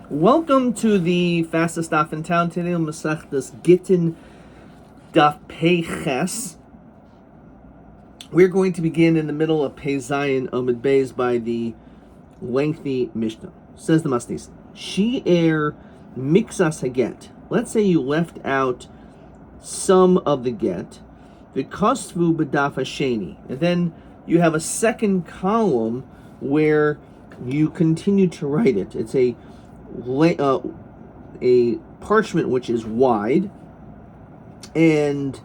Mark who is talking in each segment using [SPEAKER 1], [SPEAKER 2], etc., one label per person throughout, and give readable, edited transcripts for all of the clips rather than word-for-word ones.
[SPEAKER 1] Welcome to the fastest daf in town today, Masechtas Gittin Daf Pei Ches. We're going to begin in the middle of Pei Zayin Amud Beis by the lengthy Mishnah. Says the Masnis, Shi'er Mixas Haget. Let's say you left out some of the get, V'kostvu B'daf Hasheni, and then you have a second column where you continue to write it. It's a parchment which is wide, and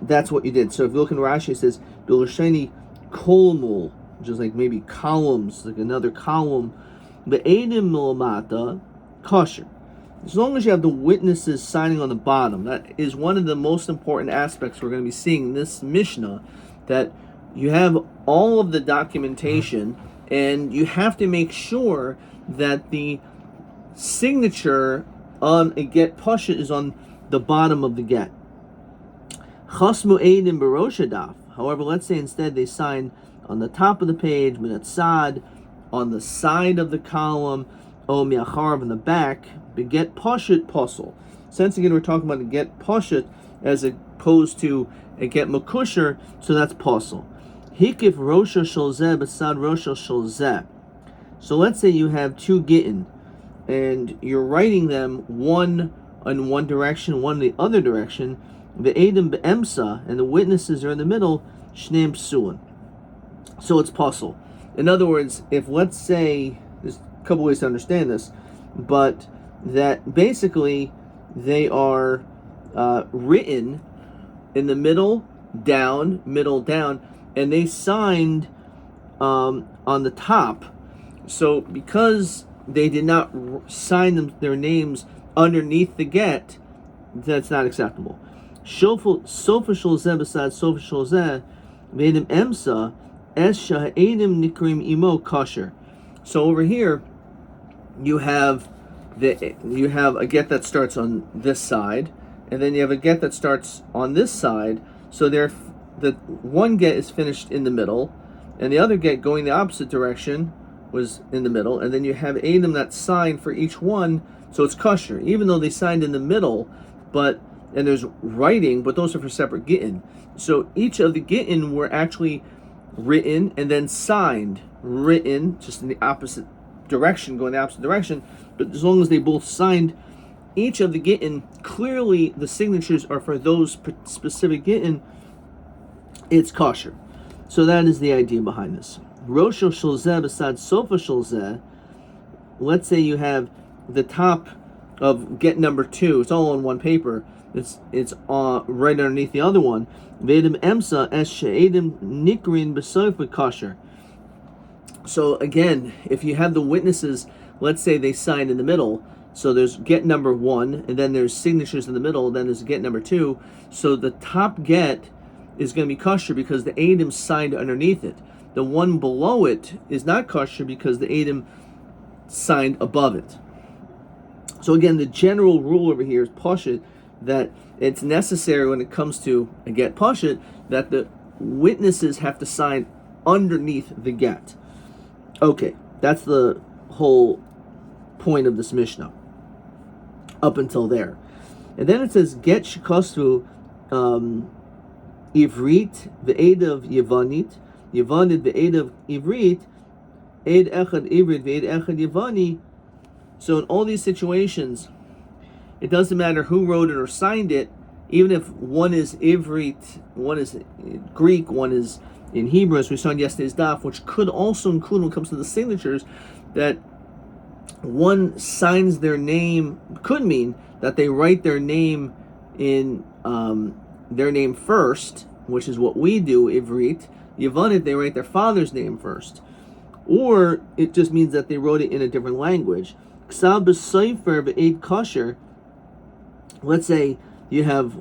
[SPEAKER 1] that's what you did. So if you look in Rashi, it says Bilasheni kolmul, which is like maybe columns, like another column. The Edim Milamata kosher. As long as you have the witnesses signing on the bottom, that is one of the most important aspects we're going to be seeing in this Mishnah, that you have all of the documentation, and you have to make sure that the signature on a get pasha is on the bottom of the get. Chasmu eidim baroshadaf. However, let's say instead they sign on the top of the page, minatzad, on the side of the column, o miacharav in the back, beget pashat posel. Since again we're talking about a get pashat as opposed to a get makusher, so that's posel. Hikif rosha sholzeh besad rosha sholzeh. So let's say you have two gittin, and you're writing them one in one direction, one in the other direction. The edim be'emsa, and the witnesses are in the middle. Shneim psuin. So it's puzzle. In other words, if let's say, there's a couple ways to understand this, but that basically they are written in the middle down, and they signed on the top. So because they did not sign their names underneath the get, that's not acceptable. Sofa sholzeh besad sofa sholzeh ve'edim emsa es sha'edim nikrim imo kosher. So over here, you have a get that starts on this side, and then you have a get that starts on this side. So the one get is finished in the middle, and the other get going the opposite direction was in the middle, and then you have Adam that's signed for each one, so it's kosher, even though they signed in the middle, and there's writing, but those are for separate gittin. So each of the gittin were actually written and then signed, written just in the opposite direction, going the opposite direction, but as long as they both signed each of the gittin, clearly the signatures are for those specific gittin, it's kosher. So that is the idea behind this. Rosho sholzeh besad sofa sholzeh. Let's say you have the top of get number 2. It's all on one paper. It's right underneath the other one. Ve'edim emsa es she'edim nikrin b'sofa kosher. So again, if you have the witnesses, let's say they sign in the middle. So there's get number 1, and then there's signatures in the middle, and then there's get number 2. So the top get is going to be kosher because the Adam signed underneath it. The one below it is not kosher because the Adam signed above it. So again, the general rule over here is pashat, that it's necessary when it comes to a get pashat that the witnesses have to sign underneath the get. Okay, that's the whole point of this Mishnah up until there. And then it says get shikostu ivrit ve'edav yavanit. Yavanit ve'edav ivrit, ed echad ivrit ve'ed echad yavani. So in all these situations, it doesn't matter who wrote it or signed it, even if one is ivrit, one is Greek, one is in Hebrew, as we saw in yesterday's daf, which could also include when it comes to the signatures, that one signs their name, could mean that they write their name in their name first, which is what we do, ivrit. Yavanit, they write their father's name first. Or it just means that they wrote it in a different language. Ksab b'sofer b'eid kosher. Let's say you have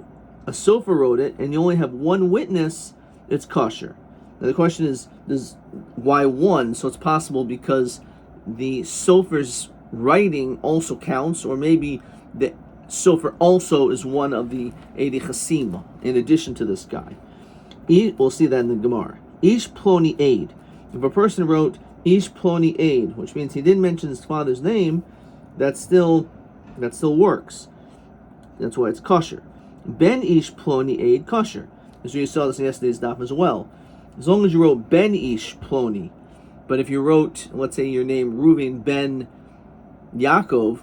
[SPEAKER 1] a sofer wrote it, and you only have one witness, it's kosher. Now the question is why one? So it's possible because the sofer's writing also counts, or maybe the sofer also is one of the Eidi Chasim, in addition to this guy. We'll see that in the Gemara. Ish ploni aid. If a person wrote Ish ploni aid, which means he didn't mention his father's name, that still works. That's why it's kosher. Ben ish ploni aid kosher. So you saw this in yesterday's daf as well. As long as you wrote Ben ish ploni, but if you wrote, let's say your name Reuven ben Yaakov,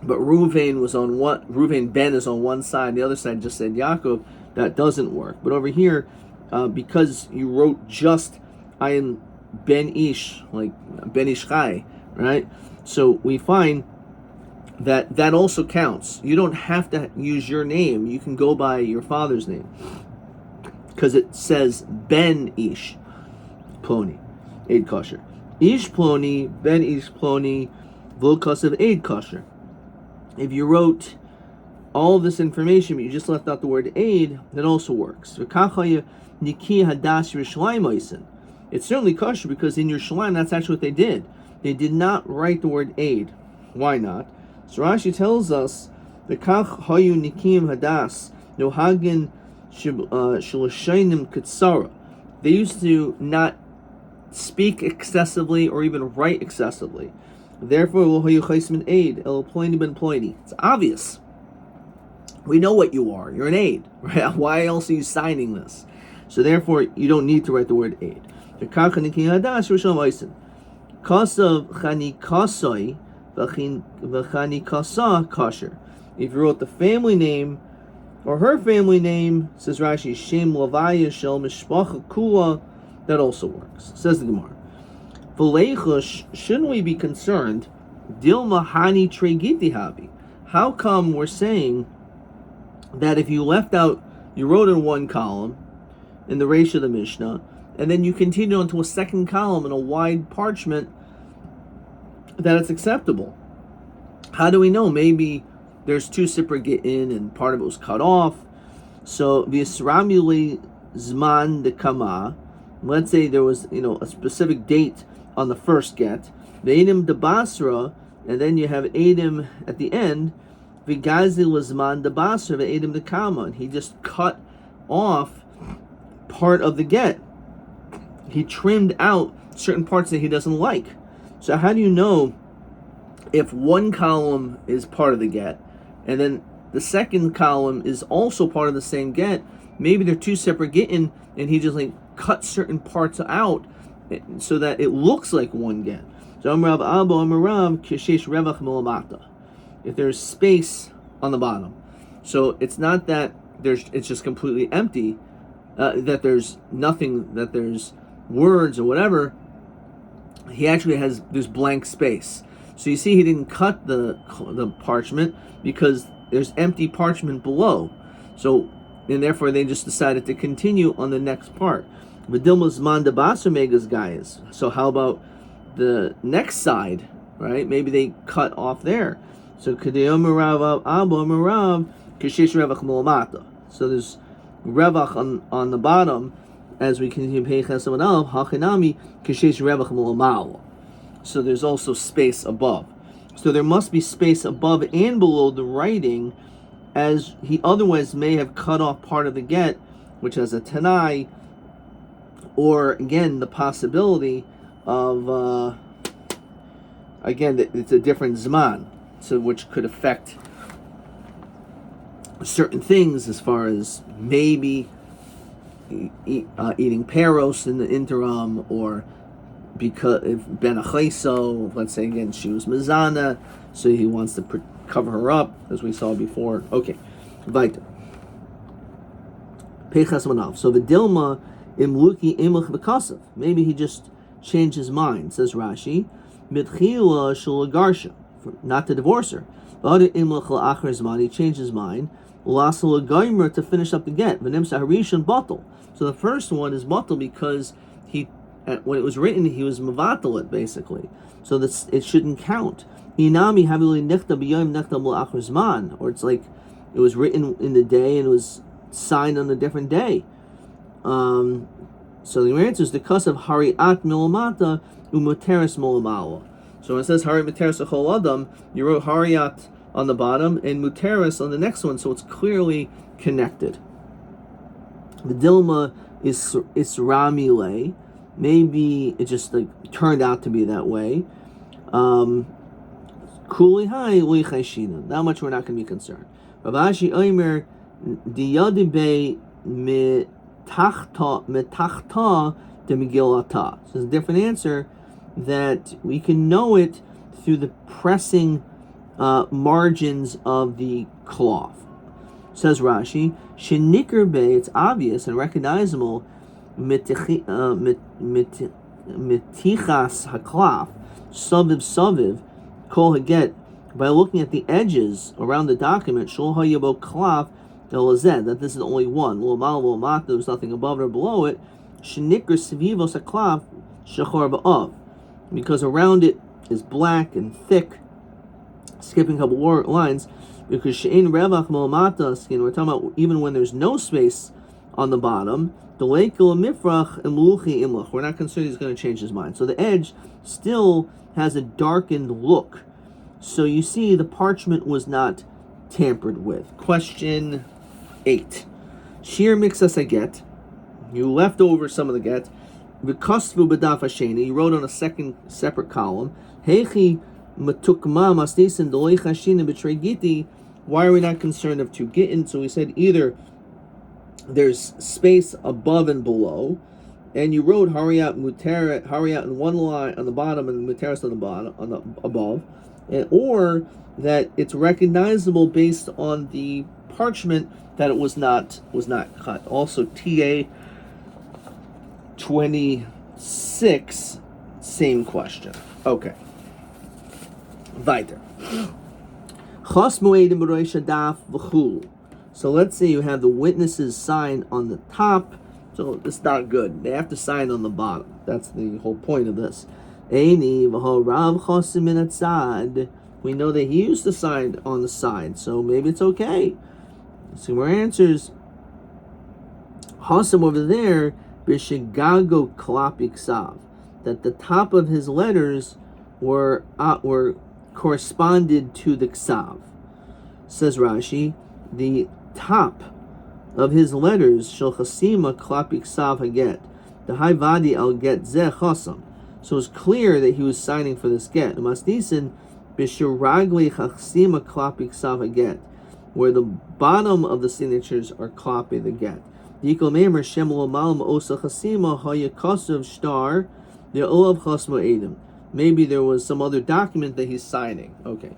[SPEAKER 1] but Reuven ben is on one side, the other side just said Yaakov, that doesn't work. But over here, because you wrote just Ayin Ben Ish, like Ben Ish Chai, right? So we find that also counts. You don't have to use your name. You can go by your father's name, because it says Ben Ish Ploni, Eid Kosher. Ish Ploni, Ben Ish Ploni, Volkas of Eid Kosher. If you wrote all this information, but you just left out the word aid, that also works. It's certainly kosher because in your Yerushalayim, that's actually what they did. They did not write the word aid. Why not? So Rashi tells us, the kach hayu nikim hadas nohagin shulashainim kitsara. They used to not speak excessively or even write excessively. Therefore, it's obvious. We know what you are. You're an aid. Right? Why else are you signing this? So therefore, you don't need to write the word aid. Kasav chanikasoi v'chanikasa kosher. If you wrote the family name or her family name, says Rashi, Shem Lavaya Shel Mishpacha Kula, that also works. Says the Gemara. Shouldn't we be concerned? Dilma Hani Tregiti Habi. How come we're saying that if you left out, you wrote in one column in the Reish of the Mishnah, and then you continue onto a second column in a wide parchment, that it's acceptable? How do we know? Maybe there's two sipra Gittin and part of it was cut off. So V'yisramuli Zman de Kama. Let's say there was a specific date on the first get, V'edim de Basra, and then you have Edim at the end, V'gazi Lazman de Basra, V'edim de Kama, and he just cut off part of the get. He trimmed out certain parts that he doesn't like. So how do you know if one column is part of the get, and then the second column is also part of the same get? Maybe they're two separate Gittin, and he just cut certain parts out so that it looks like one get. So if there's space on the bottom, so it's not that it's just completely empty, that there's nothing, that there's words or whatever. He actually there's blank space. So you see, he didn't cut the parchment because there's empty parchment below. So, and therefore they just decided to continue on the next part. So how about the next side, right? Maybe they cut off there. So so there's revach on the bottom as we continue. So there's also space above. So there must be space above and below the writing, as he otherwise may have cut off part of the get, which has a tanai, or again the possibility of again it's a different zman, so which could affect certain things as far as maybe eating peros in the interim, or because if ben achaiso, let's say again she was mizana, so he wants to cover her up, as we saw before. Okay, weiter. Pechas manav. So the dilma imluki imach b'kasav. Maybe he just changed his mind. Says Rashi, mitchila shulagarsha, not to divorce her. But imlach la'achar zman, he changed his mind. Lasal gaimer, to finish up the get. V'nimsa harishon batal. So the first one is batal because when it was written, he was mevatel it basically. So that it shouldn't count. Inami havili nechta b'yom nechta la'achar zman, or it's like it was written in the day and it was signed on a different day. So the answer is the cus of hariat milamata umoteres milamala. So when it says hari muteres achol adam, you wrote hariat on the bottom and muteres on the next one, so it's clearly connected. The dilma is ramile. Maybe it just turned out to be that way. Kuli hai li chayshina. That much we're not going to be concerned. Rav Ashi Omer diyadibe metachta de Megillata. So it's a different answer that we can know it through the pressing margins of the cloth. Says Rashi, shenikr be, it's obvious and recognizable, mitichas haklaf, saviv, kol haget, by looking at the edges around the document, shol hayabo klaf, that this is only one. There's nothing above or below it. Shenikr svivos haklaf, shachor ba'av, because around it is black and thick, skipping a couple lines, because she'ein revach mo'amata skin, we're talking about even when there's no space on the bottom, the leikil mifrach imluchi imlach. We're not concerned he's going to change his mind. So the edge still has a darkened look. So you see the parchment was not tampered with. Question 8. Shir mixas aget. You left over some of the get. V'kosvu b'daf hasheni. You wrote on a second separate column. Heichi matukma masnisin d'loy chashina b'trei giti. Why are we not concerned of 2 gittin? So we said either there's space above and below, and you wrote hariyat muteret, hariyat in one line on the bottom and muteres on the bottom, on the above, or that it's recognizable based on the parchment that it was not cut. Also, TA 26, same question. Okay. Weiter. So let's say you have the witnesses sign on the top. So it's not good. They have to sign on the bottom. That's the whole point of this. We know that he used to sign on the side, so maybe it's okay. So our answers. Hasim over there, bishigago klapik sav, that the top of his letters were corresponded to the ksav. Says Rashi, the top of his letters shel chasima klapik ksav haget, the high vadi al get zeh chasam. So it's clear that he was signing for this get. Masnisin bishiragli chasima klapik ksav haget, where the bottom of the signatures are klapi the get. Yikol memer shemlo malam osa chasima hayakasav star the olav chasmo edim. Maybe there was some other document that he's signing. Okay.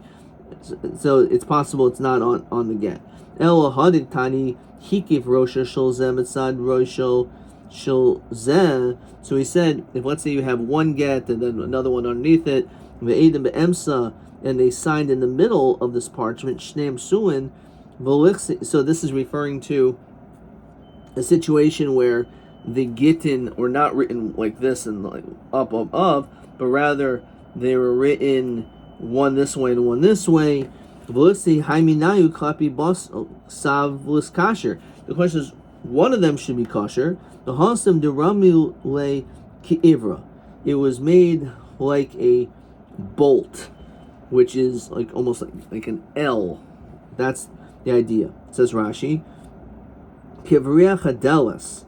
[SPEAKER 1] So it's possible it's not on the get. El hadik tani hikif rosha shel zeh mitzad rosha shel zeh. So he said, if let's say you have one get and then another one underneath it, ve'edim be'emsa, and they signed in the middle of this parchment, shneim suin, so this is referring to a situation where the Gittin were not written like this and like up, but rather they were written one this way and one this way. The question is, one of them should be kosher. The hasam derami le ki'ivra. It was made like a bolt, which is like almost like an L. That's the idea. It says Rashi, Kivriach hadelas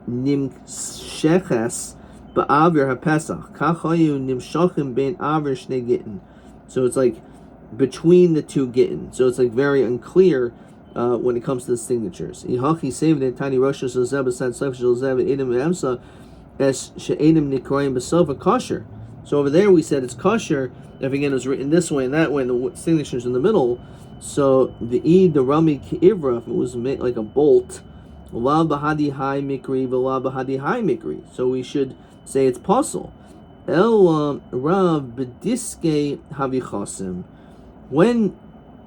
[SPEAKER 1] nimsheches ba'avir hapesach kachayu nimshachim bein avir shnei gittin. So it's like between the 2 gittin. So it's like very unclear when it comes to the signatures. Ihachi saved in tiny roshos zeb asad sof shel zeb edim emsa es she'edim nikroim b'sofa kosher. So over there we said it's kosher if again it was written this way and that way and the signature's in the middle. So the rami ki'ivra, if it was made like a bolt, la bahadi hai mikri v'la bahadi hai mikri. So we should say it's puzzle. El Rav b'diske havichasim. When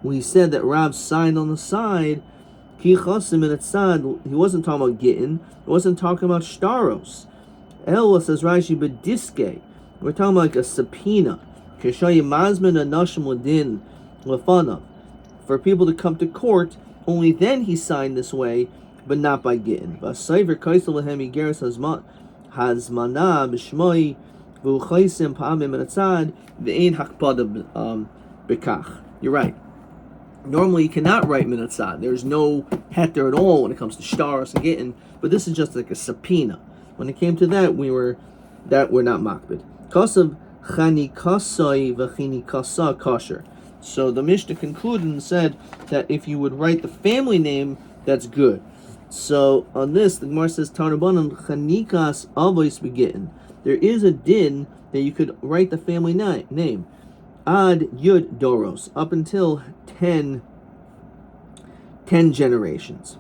[SPEAKER 1] we said that Rav signed on the side, ki chasim and etzad, he wasn't talking about gittin, he wasn't talking about shtaros. El says Rashi b'diske. We're talking about like a subpoena. Kishayi mazman anashim ladin lefanav. For people to come to court, only then he signed this way, but not by Gittin. V'asayver kaisel lehem igeres hazmana b'shmoi v'uchaisim pa'amim etzad v'ein hakpada b'kach. You're right. Normally you cannot write minatzad. There's no heter at all when it comes to shtaros and Gittin, but this is just like a subpoena. When it came to that, we're not makbid. Kasav chanikasai v'chinikasa kosher. So the Mishnah concluded and said that if you would write the family name, that's good. So on this, the Gemara says, Tarnabanan chanikas avois begittin. There is a din that you could write the family name. Ad yud doros, up until 10 generations.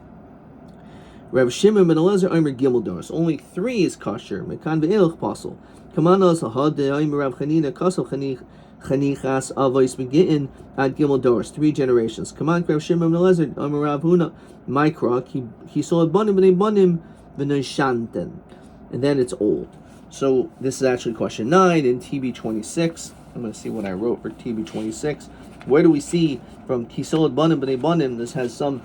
[SPEAKER 1] Rav Shimon ben Elazar Omer Gimel Doros. Only 3 is kosher. Mekan ve'elch pasul. Kamanos ahad de'omer Rav Chanina kasel chanichas avois begittin ad Gimel Doros. 3 generations. Kaman Rav Shimon ben Elazar Omer Rav Huna Mikra he saw a banim b'nei banim v'noishanten. And then it's old. So this is actually question 9 in TB 26. I'm going to see what I wrote for TB 26. Where do we see from Kisolad Banim B'nei Banim? This has some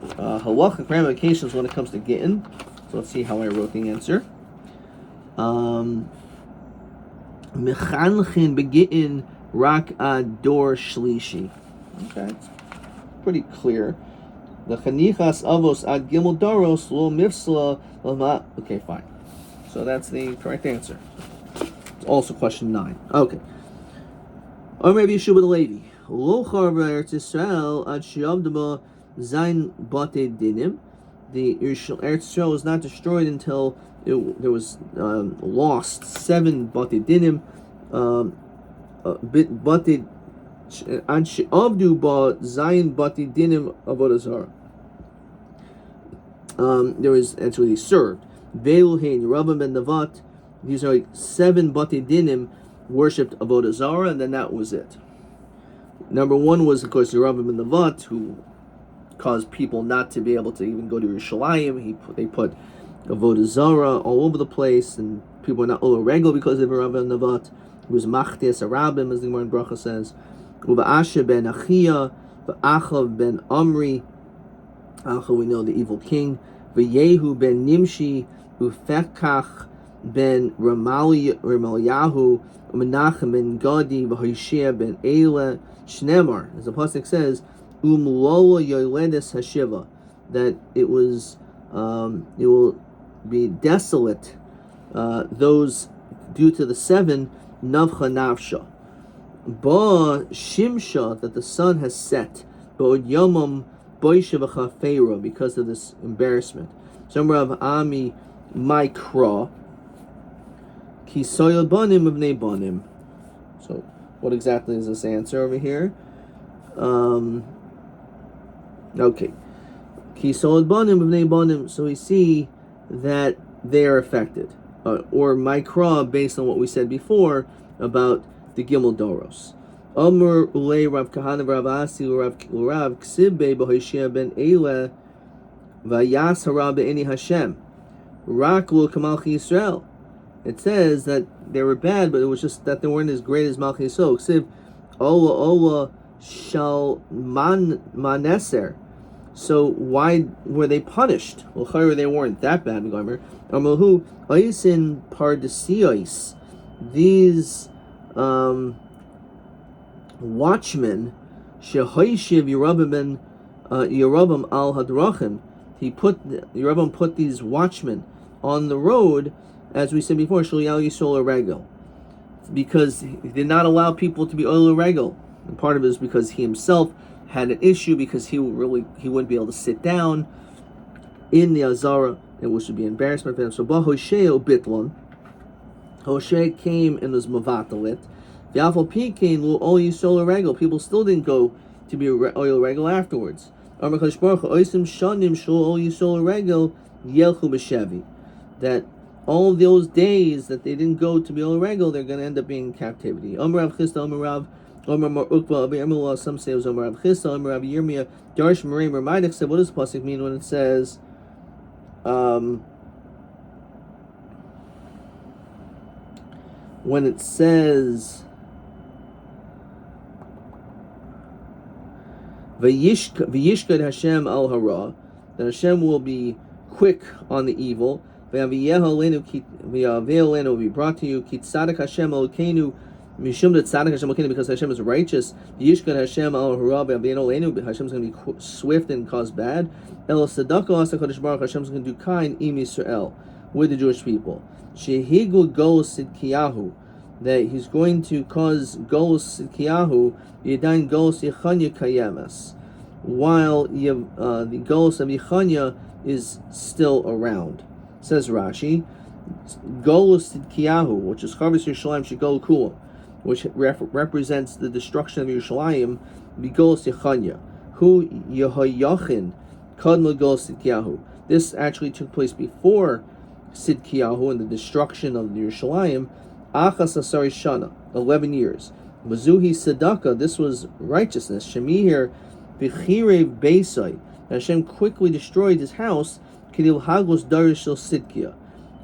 [SPEAKER 1] halachic ramifications when it comes to Gittin. So let's see how I wrote the answer. Mechanchin Begittin Rak Ador Shlishi. Okay, it's pretty clear. The Chanichas Avos Ad Gimel Doros Lo Mifsla Lama. Okay, fine. So that's the correct answer. It's also question 9. Okay. Or maybe Yeshua the Levi. Lo Charva Eretz Yisrael Ad Shiavdama Zain Bate Dinim. The Eretz Yisrael was not destroyed until there was lost 7 Bate Dinim. Bate Ad Shiavdu Ba Zain Bate Dinim Avodah Zarah. There was actually they served. Ve'uhein Rabbi ben Navat. These are like 7 Bate Dinim worshipped Avodah Zarah, and then that was it. Number 1 was, of course, the Rabbi ben Navat, who caused people not to be able to even go to Yerushalayim. They put Avodah Zarah all over the place, and people were not Ola Regel because of Rabbi ben Navat. He was Machtes Arabim, as the Gemara in Bracha says. Uva'asha ben Achia, Va'achav ben Amri. Achav, we know, the evil king. V'yehu ben Nimshi, Ufekach ben Ramalyahu, Menachem ben Gadi, V'Hoshea ben Eila, Shnemar, as the pasuk says, Lola Yoledes Hashiva, that it will be desolate, those due to the 7 Navcha Navsha. Ba Shimsha, that the sun has set, Ba'od Yomam Boisha V'Chafeira, because of this embarrassment. Somrav Ami Mikra, Kisoyel Banim B'nei Banim. So, what exactly is this answer over here? Okay. Kisoyel Banim B'nei Banim. So we see that they are affected. Or Mikra, based on what we said before about the Gimel Doros. Amr Ulei Rav Kahana Rav Asi Rav Ksibbe B'Hoshea ben Eila Vayas Hara Be'eni Hashem Rak Lo Kamalchi Yisrael. It says that they were bad, but it was just that they weren't as great as Malchi Yisrael. Ksiv Ola Shal Maneser. So why were they punished? Well, they weren't that bad. Amalhu Aisin Pardesios. These watchmen, Shehoishiv Yerubim al Hadrachim. Yerubim put these watchmen on the road, as we said before, Shlial Yisol Regel, because he did not allow people to be Oil Regel. And part of it is because he himself had an issue, because he wouldn't be able to sit down in the Azara, which would be embarrassment for him. So Bahosheo Bitlon, Hoshea came and was Mavatalit. The Alpha Pekin will all use solar regal. People still didn't go to be oil regal afterwards. That all those days that they didn't go to be oil regal, they're going to end up being in captivity. Some say it was Rav Chista, Rav Yirmiyah, Darsh Marim Ramaidik said, what does pasuk mean when it says V'yishkad Hashem al hara, that Hashem will be quick on the evil. V'yaveil will be brought to you. Ki tzadik Hashem Elokeinu, mishum that tzadik Hashem Elokeinu, because Hashem is righteous. V'yishkad Hashem al hara, v'yaveil Elokeinu, Hashem is going to be swift and cause bad. El tzedakah asa Kadosh Baruch, Hashem is going to do kind im Yisrael, with the Jewish people. Shehigu gol sidkiyahu, that he's going to cause Golus Sidkiyahu Yadain Golus Yechanya Kayemas, while the Golus of Yechanya is still around. Says Rashi, Golus Sidkiyahu, which is Chavis Yerushalayim Shigol Kula, which represents the destruction of Yerushalayim, be Golus Yechanya, who Yehoyachin Kadma Golus Sidkiyahu. This actually took place before Sidkiyahu and the destruction of Yerushalayim. Achas Asari Shana, 11 years. Mazuhi Sedaka, this was righteousness. Shemihir Bichirev Beisai, Hashem quickly destroyed his house. Kedil Hagos Darishil Sidkiya.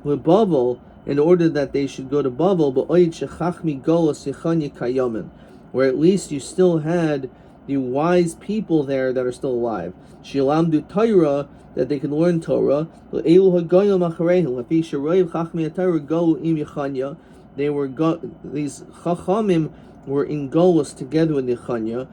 [SPEAKER 1] With Bavel, in order that they should go to Bavel, but Oid Shechachmi Golos Yechanya Kayamin, where at least you still had the wise people there that are still alive. Shilamdu Torah, that they can learn Torah. They were these Chachamim were in Golos together with Yechanya.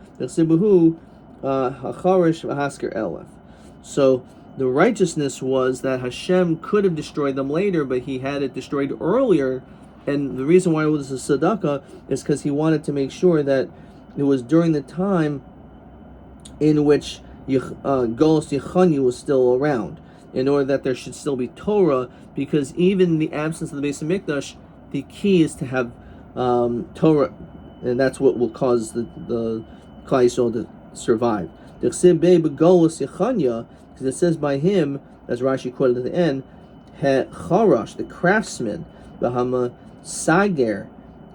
[SPEAKER 1] So the righteousness was that Hashem could have destroyed them later, but He had it destroyed earlier. And the reason why it was a tzedakah is because He wanted to make sure that it was during the time in which Golus Yechanya was still around, in order that there should still be Torah, because even in the absence of the Beis HaMikdash, the key is to have Torah, and that's what will cause the Klal Yisrael to survive. Because it says by him, as Rashi quoted at the end, Charash, the craftsman, Bahama Sager,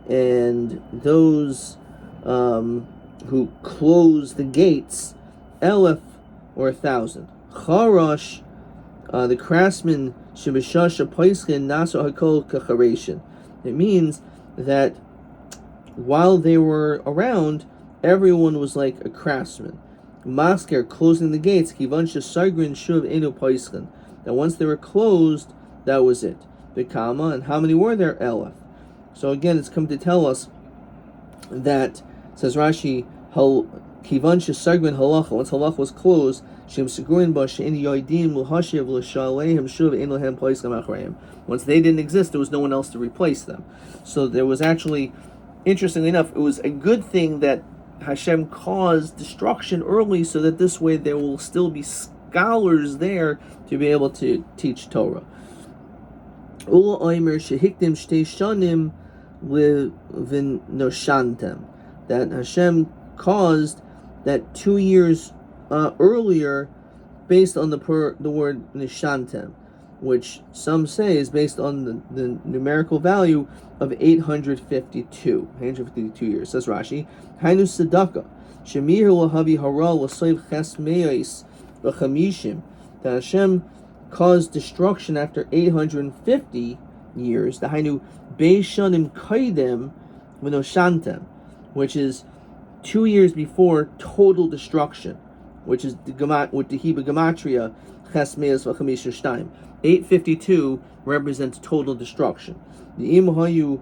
[SPEAKER 1] and those who close the gates, Elef, or 1,000. Charash, the craftsman, Shebeshasha Paischin Naso Hakol Kachareshin. It means that while they were around, everyone was like a craftsman. Masker, closing the gates, Kivan Shesagrin Shuv Enu Paischin. That once they were closed, that was it. Bekama, and how many were there? Elef. So again, it's come to tell us that, says Rashi, Kivan Shesagrin Halacha, once Halacha was closed, once they didn't exist, there was no one else to replace them. So there was actually, interestingly enough, it was a good thing that Hashem caused destruction early, so that this way there will still be scholars there to be able to teach Torah. That Hashem caused that 2 years earlier, based on the word nishantem, which some say is based on the numerical value of 852 years. Says Rashi, Hainu Sedaka, Shemir Lahavi Hara Lasoiv Ches Meis B'Chamishim, that Hashem caused destruction after 850 years. The Hainu Beishanim Kaidem V'Noshantem, which is 2 years before total destruction, which is the Hebrew gematria Ches Meis V'Chamisha Shtaim. 852 represents total destruction. The Imhayu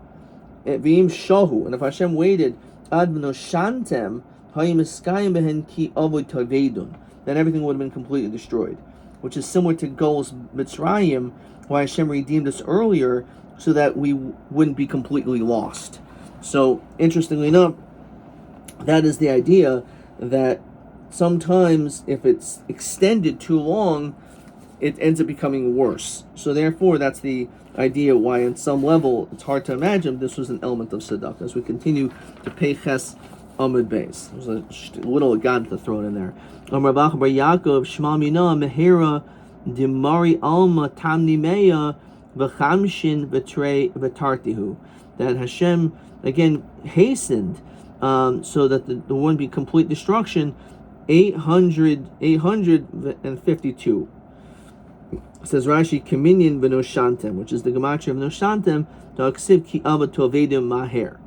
[SPEAKER 1] V'im Shahu, and if Hashem waited Ad V'Noshantem Hayim Eskayim Behen Ki Avoy Tavedun, then everything would have been completely destroyed. Which is similar to Golus Mitzrayim, why Hashem redeemed us earlier, so that we wouldn't be completely lost. So, interestingly enough, that is the idea, that sometimes if it's extended too long, it ends up becoming worse. So therefore, that's the idea why on some level it's hard to imagine this was an element of tzedakah. As we continue to pay ches Amud Beis. There's a little agad to throw in there. Amar Bar Yaakov Shema Mina Mehera Dimari Alma Tamni Meya V'Chamshin V'Tartihu. That Hashem again hastened so that there wouldn't be complete destruction. 852. Says Rashi, Kaminyan V'Noshantem, which is the gematria of Noshantem, Ta'aksiv Ki Abba Tovedim Maher.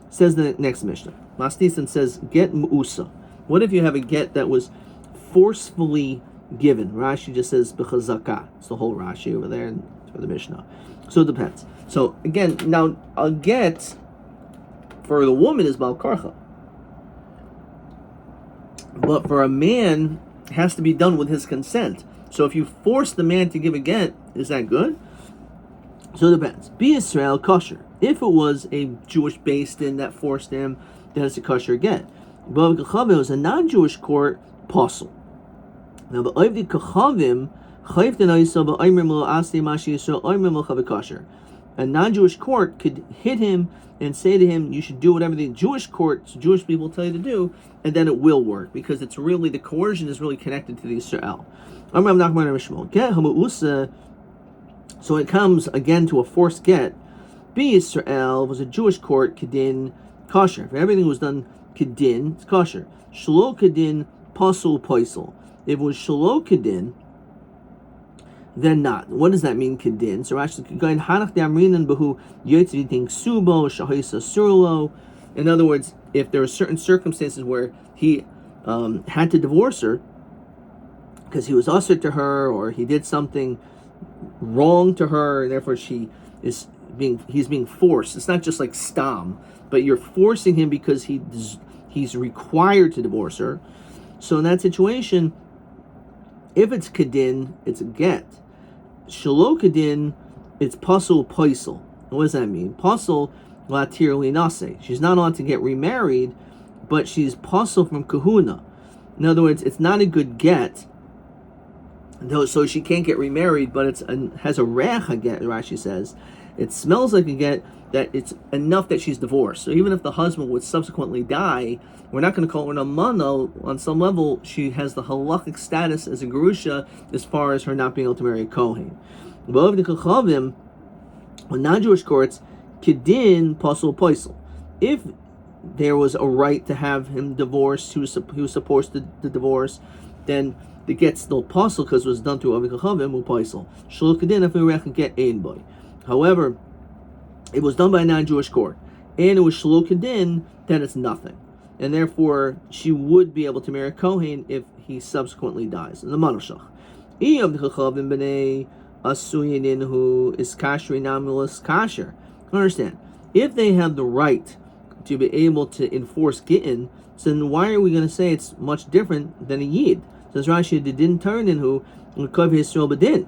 [SPEAKER 1] Says the next Mishnah. Masnisan says, get Mu'usa. What if you have a get that was forcefully given? Rashi just says, B'chazaka. It's the whole Rashi over there for the Mishnah. So it depends. So again, now a get for the woman is Baal Karcha. But for a man, it has to be done with his consent. So if you force the man to give a get, is that good? So it depends. Be Israel kosher. If it was a Jewish based in that forced him, then it's a kosher again. But if it was a non-Jewish court, possible. Now, the Oivdi Kachavim, Chayv Denaisa, but Oimrim Lo Asti Mashi Yisrael, Oimrim Lo Chav Kosher. A non-Jewish court could hit him and say to him, you should do whatever the Jewish courts, Jewish people tell you to do, and then it will work, because it's really, the coercion is really connected to the Yisrael. So when it comes again to a forced get, Be Yisrael was a Jewish court, Gittin, kosher. If everything was done Gittin, it's kosher. Shelo Gittin, pasul poisel. If it was Shelo Gittin, then not. What does that mean, Gittin? So actually, going Hanach Damrinan Behu Yotzviting Subo Shahisa Surlo. In other words, if there are certain circumstances where he had to divorce her because he was usher to her, or he did something wrong to her, and therefore he's being forced. It's not just like stam, but you're forcing him because he's required to divorce her. So in that situation, if it's Gittin, it's a get. Shelo Gittin, it's pasul poisel. What does that mean? Pasul latir linase. She's not allowed to get remarried, but she's pasul from kahuna. In other words, it's not a good get, so she can't get remarried, but has a reach get, Rashi says. It smells like a get, that it's enough that she's divorced. So even if the husband would subsequently die, we're not going to call her an almana. On some level, she has the halachic status as a gerusha as far as her not being able to marry a kohen. But the kachavim, on non-Jewish courts, Gittin pasul poisel. If there was a right to have him divorced, who was supposed to divorce, then the get still pasul because it was done through Avi Kachavim or paisel. Shelo Gittin if we reckon get ein boy. However, it was done by a non-Jewish court, and it was Shelo Gittin, then it's nothing. And therefore, she would be able to marry a Kohen if he subsequently dies. The Manoshach. Of the Chachavim b'nei asuyin who is kashri namulas kasher. Understand, if they have the right to be able to enforce Gittin, so then why are we going to say it's much different than a Yid? Says Rashi, they didn't turn in who Kav Yisrael b'din.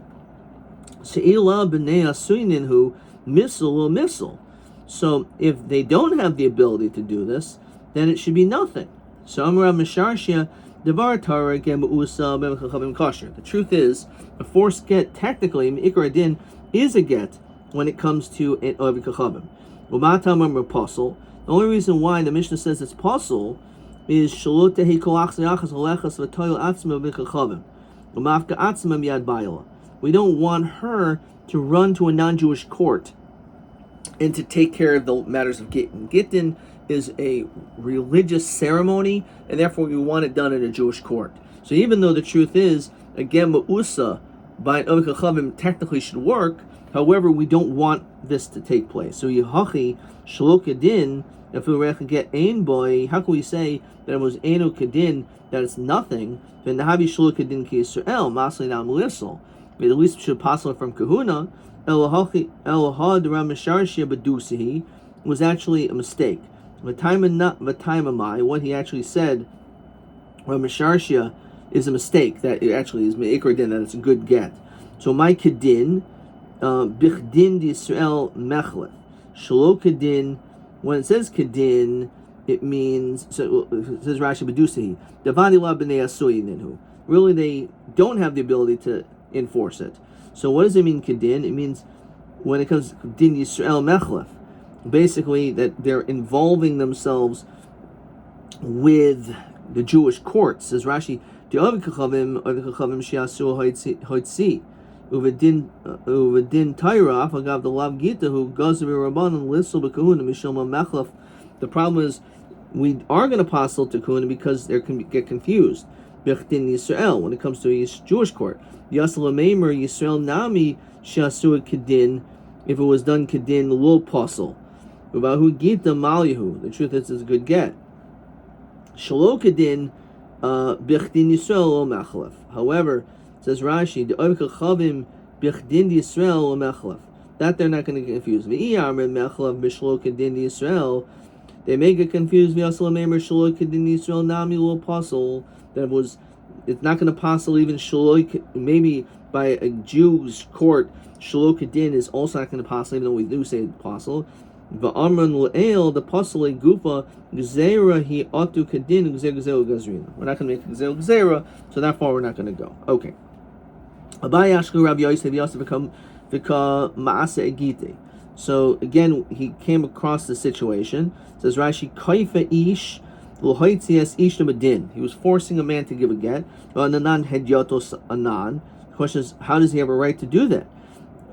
[SPEAKER 1] Se'ilah b'nei asuyin who missile or missile. So if they don't have the ability to do this, then it should be nothing. So Amar Misharshia Devar Torah again Usa B'Chachavim Kosher. The truth is, a forced get technically Ikar Din is a get when it comes to an Ovi Kachavim. Umatam Amar Pasul. The only reason why the Mishnah says it's Pasul is Shalot Tehi Kolach Zayachas Olechas V'Toyel Atzma B'Chachavim Umafka Atzma Miyad Bayla. We don't want her to run to a non-Jewish court and to take care of the matters of Gittin. Gittin is a religious ceremony, and therefore we want it done in a Jewish court. So even though the truth is, again, Ma'usa by an Ovi Kachavim technically should work, however, we don't want this to take place. So Yehachi Shelo Gittin, if we were to get ein boy, how can we say that it was Eino Gittin, that it's nothing? Then Nahavi Shelo Gittin Ki Yisrael, Masli Nam Lisel. At least should possible from Kahuna. Elahad Ramasharshia Badusihi was actually a mistake. What he actually said, Ramasharshia, is a mistake. That it actually is Me'ikar Din, that it's a good get. So my Kedin, Bichdin Yisrael Mechlef. Shelo Kedin, when it says Kedin, it means, so it says Rashi Badusihi, Davani La B'nei Asuyin. Really, they don't have the ability to enforce it. So what does it mean, Kedin? It means when it comes to Din Yisrael Mechlef, basically that they're involving themselves with the Jewish courts. Says Rashi, the Ovi Kachavim Shiasu Hoitzi Uvedin Tairaf Agav the Lav Gita who goes to be Rabbanon Lisel B'Kahuna Mishilma Mechlef. The problem is we are going to pasul to Kahuna because they can get confused. B'Chdin Yisrael when it comes to a Jewish court. Yasla Meimer Yisrael Nami Shiasu Kedin. If it was done Kedin Lo Pasul. Ubahu Gita Malyahu. The truth is, it's a good get. Shelo Kedin B'Chdin Yisrael Lo Mechlef. However, says Rashi, the Ovi Kachavim B'Chdin Yisrael Lo Mechlef. That they're not going to get confused. V'Iyamr Mechlef B'Shelo Kedin Yisrael. They may get confused. V'Yasla Meimer Shelo Kedin Yisrael Nami Lo Pasul. That was it's not going to possible even shaloi, maybe by a Jew's court, shaloi kedin is also not going to possible, even though we do say it's possible. Va'amran le'el, the possible gufa, gzera hi atu kedin, gzera gazrina. We're not going to make gzera, so that far we're not going to go. Okay. Abai Ashku Rabbi Yosef become ma'ase egite. So again, he came across the situation. It says Rashi, kaifa ish l'hoitzias ish nemadin. He was forcing a man to give a get. Anan hedyatos anan. The question is, how does he have a right to do that?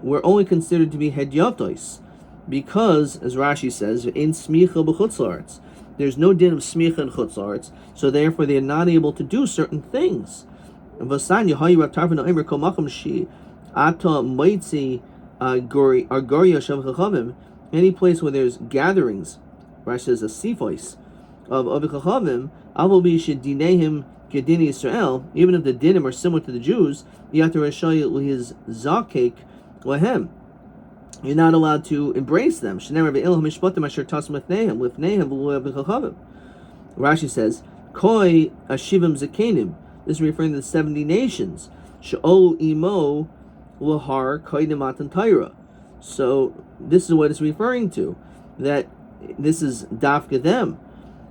[SPEAKER 1] We're only considered to be hedyatos because, as Rashi says, in smicha b'chutzlaretz, there's no din of smicha in chutzlaretz, so therefore they are not able to do certain things. Any place where there's gatherings, Rashi says a sifois of Chachamim, even if the dinim are similar to the Jews, you're not allowed to embrace them. Rashi says, Koi ashivim zakenim. This is referring to the 70 nations. She'ol imo lahar koidim matan Torah. So this is what it's referring to. That this is dafka them.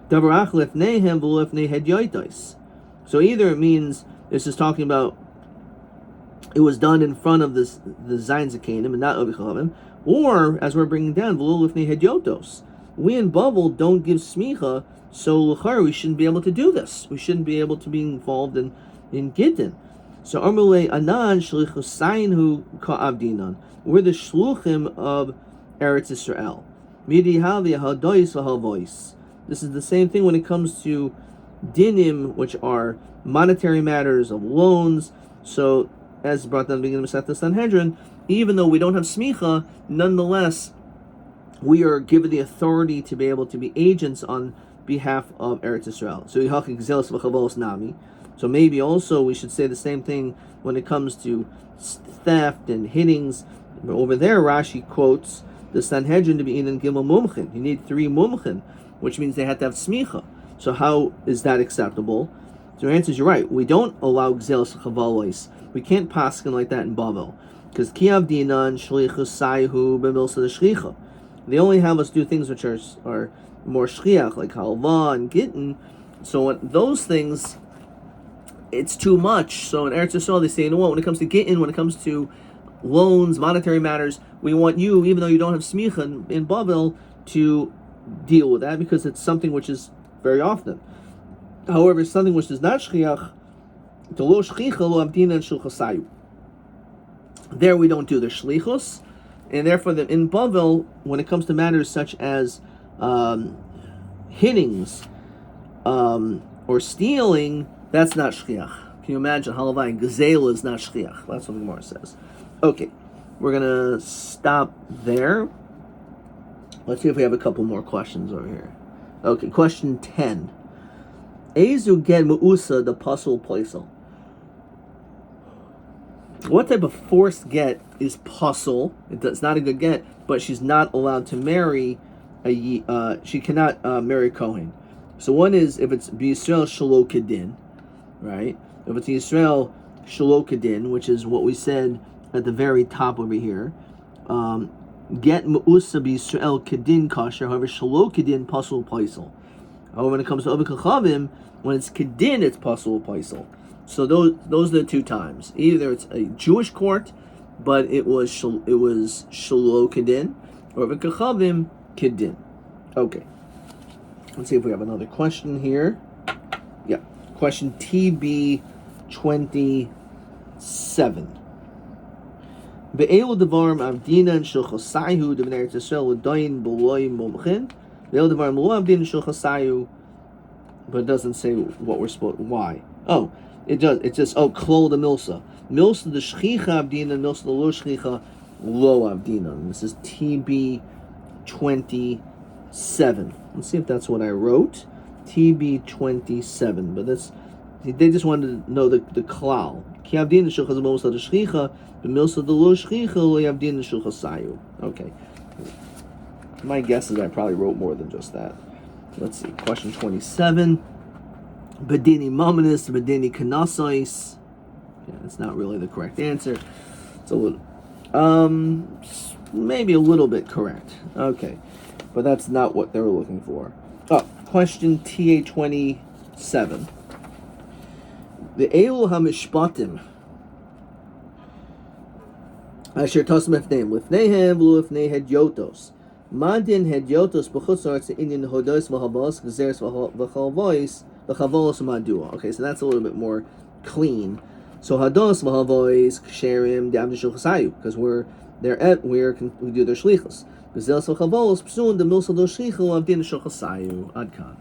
[SPEAKER 1] Davarach lefnehem v'lefnei hedyotos. So either it means this is talking about it was done in front of the Zayin Zakenim and not Ovi Chachamim, or as we're bringing down v'lo lefnei hedyotos. We in Bavel don't give smicha. So l'char, we shouldn't be able to do this. We shouldn't be able to be involved in Gittin. So Amrulei Anan Shlichusainu Ka'avdinan. We're the shluchim of Eretz Yisrael. Midi Havi Hadois V'Havois. This is the same thing when it comes to dinim, which are monetary matters of loans. So as brought down at the beginning of the Sanhedrin, even though we don't have smicha, nonetheless we are given the authority to be able to be agents on behalf of Eretz Yisrael. So maybe also we should say the same thing when it comes to theft and hittings. Over there, Rashi quotes the Sanhedrin to be in Gimel Mumchin. You need 3 Mumchin, which means they have to have smicha. So how is that acceptable? So your answer is, you're right. We don't allow Gzelos Chavalos. We can't paskin like that in Bavel. Because Kiav Dinan Shlichus Saihu B'Milsa the Shlicha. They only have us do things which are more shliach, like halva and gittin. So when those things, it's too much. So in Eretz Yisrael, they say, you know what, when it comes to gittin, when it comes to loans, monetary matters, we want you, even though you don't have smicha in Bavel, to deal with that, because it's something which is very often. However, something which is not shliach, there we don't do the shlichus, and therefore in Bavel, when it comes to matters such as hittings or stealing, that's not shchiach. Can you imagine? Halavai and gazela is not shchiach. That's what the Gemara says. Okay, we're gonna stop there. Let's see if we have a couple more questions over here. Okay, question 10. Ezu get mu'usa the pasul plaisel. What type of forced get is pasul? It's not a good get, but she's not allowed to marry she cannot marry Kohen. So one is if it's B'Yisrael Shalo Kedin, right? If it's Yisrael Shalo Kedin, which is what we said at the very top over here, get Me'usa B'Yisrael Kedin Kasher, however Shalo Kedin Pasul Paisel. However, when it comes to Ovi Kachavim, when it's Kedin, it's Pasul Paisel. So those are the 2 times. Either it's a Jewish court, but it was Shalo Kedin, or Ovi Kachavim Kedin. Okay. Let's see if we have another question here. Yeah. Question TB 27. Be'elu devarim avdinan shel chasayhu devnei Eretz Yisrael l'dayin b'loy mumchin. Be'elu devarim lo avdinan shel chasayhu, but it doesn't say what we're supposed. Why? Oh, it does. It says klol the milsa. Milsa the shchicha avdinan, milsa the lo shchicha lo avdinan. This is TB 27. Let's see if that's what I wrote. TB 27. But they just wanted to know the klal. Ki avdin shulchas milsa the shchicha, but milsa the lo shchicha lo avdin shulchas sayu. Okay. My guess is I probably wrote more than just that. Let's see. Question 27. Bedini mominus, bedini kanasois. Yeah, that's not really the correct answer. It's a little, maybe a little bit correct. Okay, but that's not what they were looking for. Oh, question TA27. The Eil HaMishpatim Asher Tosam Efneim Lifnehem V'Lifnei Hedyotos Madin Hedyotos B'chutz La'aretz Inyan Hodos V'Havos Gzeres V'Chavolos Madua. Okay, so that's a little bit more clean. So Hados V'Havois Ksherim D'Avdei Shulchasayu, because we do their shlichus. Gzeres V'Chavolos Psuin D'Milsa Do Shlichu Avdin Shulchasayu. Adkan.